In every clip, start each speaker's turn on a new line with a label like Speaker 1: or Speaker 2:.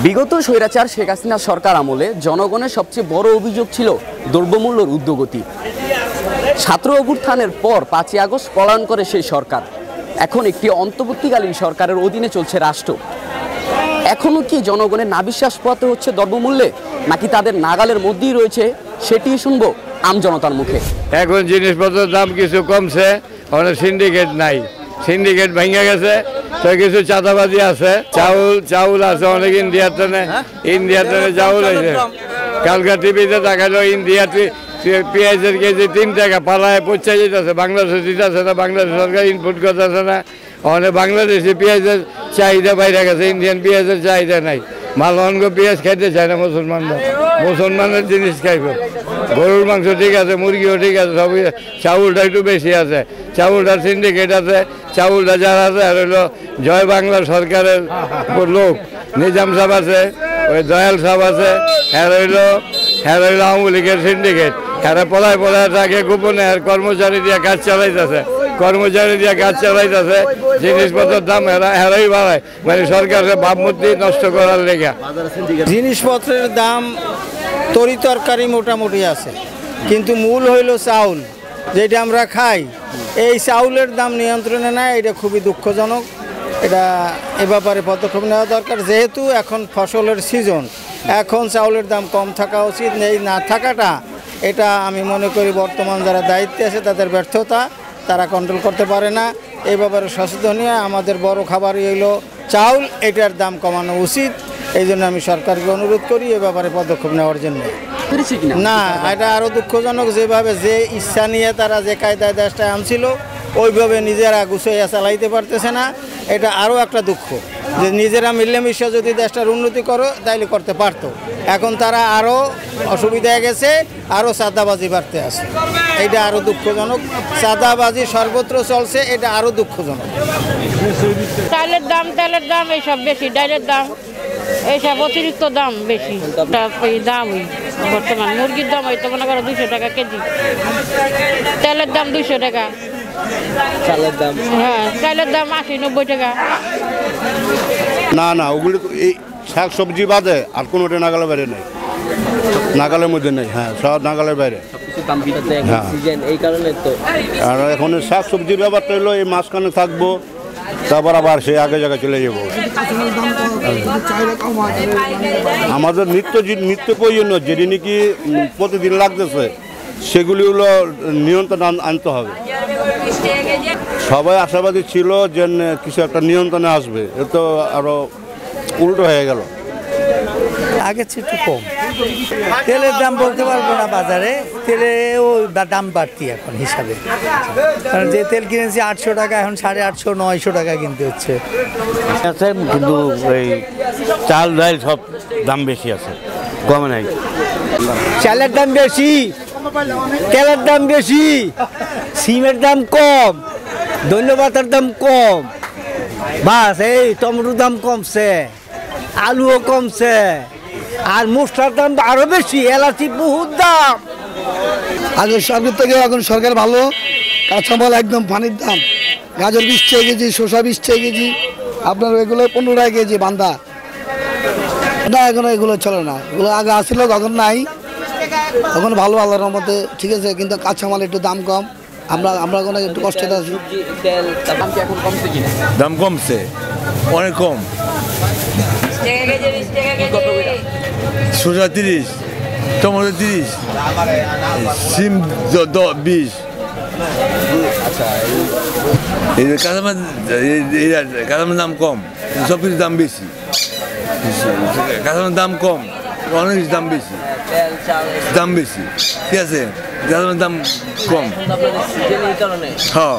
Speaker 1: বিগত স্বৈরাচার শেখ হাসিনা সরকার আমলে জনগণের সবচেয়ে বড় অভিযোগ ছিল দ্রব্যমূল্যের ঊর্ধ্বগতি। ছাত্র অভ্যুত্থানের পর 5ই আগস্ট পলায়ন করে সেই সরকার। এখন একটি অন্তর্বর্তীকালীন সরকারের অধীনে চলছে রাষ্ট্র। এখনো কি জনগণের নাবিশ্বাস পোহাতে হচ্ছে দ্রব্যমূল্যে, নাকি তাদের নাগালের মধ্যেই রয়েছে, সেটি শুনবো আমজনতার মুখে।
Speaker 2: এখন জিনিসপত্রের দাম কিছু কমছে, অনেক সিন্ডিকেট নাই, সিন্ডিকেট ভেঙে গেছে, তো কিছু চাঁদাবাজি আছে। চাউল আছে অনেক ইন্ডিয়াতে চাউল আছে। কালকা টিভিতে দেখালো ইন্ডিয়াতে পেঁয়াজের কেজি 3 টাকা, পালায় পৌঁছে যেতেছে। বাংলাদেশে দিতেছে না, বাংলাদেশ সরকার ইনপুট করতেছে না। অনেক বাংলাদেশি পেঁয়াজের চাহিদা বাইরে গেছে, ইন্ডিয়ান পেঁয়াজের চাহিদা নাই। মালগঞ্জ পেঁয়াজ খাইতে চায় না মুসলমানের জিনিস খাইব। গরুর মাংস ঠিক আছে, মুরগিও ঠিক আছে, সবই। চাউলটা একটু বেশি আছে, চাউলটার সিন্ডিকেট আছে। চাউলটা যারা আছে আর হইলো জয় বাংলা সরকারের লোক, নিজাম সাহেব আছে, ওই দয়াল সাহেব আছে, হ্যাঁ রইলো আওয়ামী লীগের সিন্ডিকেট। হ্যাঁ পলায় থাকে গোপনে, আর কর্মচারী দিয়ে কাজ চালাইতেছে, জিনিসপত্রের দাম হেরাই বাড়ায়, মানে সরকারের ভাবমূর্তি নষ্ট করার লেগে।
Speaker 3: জিনিসপত্রের দাম তরি তরকারি মোটামুটি আছে, কিন্তু মূল হইল চাউল, যেটা আমরা খাই। এই চাউলের দাম নিয়ন্ত্রণে নেয়, এটা খুবই দুঃখজনক। এটা এ ব্যাপারে পদক্ষেপ নেওয়া দরকার। যেহেতু এখন ফসলের সিজন, এখন চাউলের দাম কম থাকা উচিত। এই না থাকাটা, এটা আমি মনে করি বর্তমান যারা দায়িত্বে আছে তাদের ব্যর্থতা, তারা কন্ট্রোল করতে পারে না। এই ব্যাপারে সচেতন নিয়ে আমাদের বড় খাবারই হইল চাউল, এটার দাম কমানো উচিত। এই জন্য আমি সরকারকে অনুরোধ করি এ ব্যাপারে পদক্ষেপ নেওয়ার জন্য। না, এটা আরও দুঃখজনক। যেভাবে যে ইচ্ছা নিয়ে তারা যে কায়দায় দেশটা আনছিল, ওইভাবে নিজেরা গুছাইয়া চালাইতে পারতেছে না। এটা আরও একটা দুঃখ, যে নিজেরা মিলেমিশে যদি দেশটার উন্নতি করো তাইলে করতে পারতো। এখন তারা আরও অসুবিধায় গেছে, আরও চাঁদাবাজি বাড়তে আছে। এটা আরও দুঃখজনক। চাঁদাবাজি সর্বত্র চলছে, এটা আরও দুঃখজনক।
Speaker 4: চালের দাম, তেলের দাম এইসব বেশি, ডালের দাম এইসব অতিরিক্ত দাম বেশি। দাম বর্তমান মুরগির দাম হয়তো মনে করো 200 টাকা কেজি, তেলের দাম 200 টাকা, চালের দাম 80-90 টাকা।
Speaker 5: না ওগুলি এই শাক সবজি বাদে আর কোনোটা নাগালের বাইরে নেই, নাগালের মধ্যে নেই। হ্যাঁ, সব নাগালের বাইরে। আর এখন শাক সবজির ব্যাপারটা হলো এই মাঝখানে থাকবো, তারপর আবার সে আগে জায়গায় চলে যাব। আমাদের নিত্য প্রয়োজনীয় যেটি নাকি প্রতিদিন লাগতেছে, সেগুলি হলো নিয়ন্ত্রণ আনতে হবে। সবাই আশাবাদী ছিল যে কিছু একটা নিয়ন্ত্রণে আসবে, এ তো আরো উল্টো হয়ে গেল।
Speaker 6: আগের চেয়ে একটু কম। তেলের দাম বলতে পারবো না, বাজারে তেলেও দাম বাড়তি এখন হিসাবে। কারণ যে তেল কিনেছি 800 টাকা, এখন 850-900 টাকা কিনতে হচ্ছে।
Speaker 5: কিন্তু এই চাল ডাল সব দাম বেশি আছে, কমে নাই।
Speaker 6: চালের দাম বেশি, তেলের দাম বেশি, সিমের দাম কম, ধন্যবাদের দাম কম, বাস। এই টমেটোর দাম কমছে, আলুও কমছে, আর মশলার দাম আরো বেশি, এলাচি বহুত দাম।
Speaker 7: আগের থেকে এখন সরকার ভালো। কাঁচামাল একদম পানির দাম, গাজর 20 টাকা কেজি, শসা 20 টাকা কেজি, আপনার এগুলো 15 টাকা কেজি বান্দা। না, এখন এগুলো চলে না। এগুলো আগে আসছিল, তখন নাই, তখন ভালো, আল্লাহর রহমতে ঠিক আছে। কিন্তু কাঁচামাল একটু দাম কম, আমরা কোনো একটু কষ্টে আছি।
Speaker 2: দাম কমছে, অনেক কম। শসা 30, টমেটো 30, সিম 20। কাঁচামাল দাম কম, সব কিছুর দাম বেশি। কাঁচামাল দাম কম, অনেক কিছু দাম বেশি, ঠিক আছে। কাঁচামাল দাম কম, হ্যাঁ।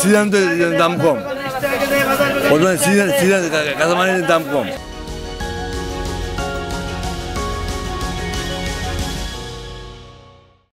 Speaker 2: সিজন তো দাম কম, কাঁচামালের দাম কম।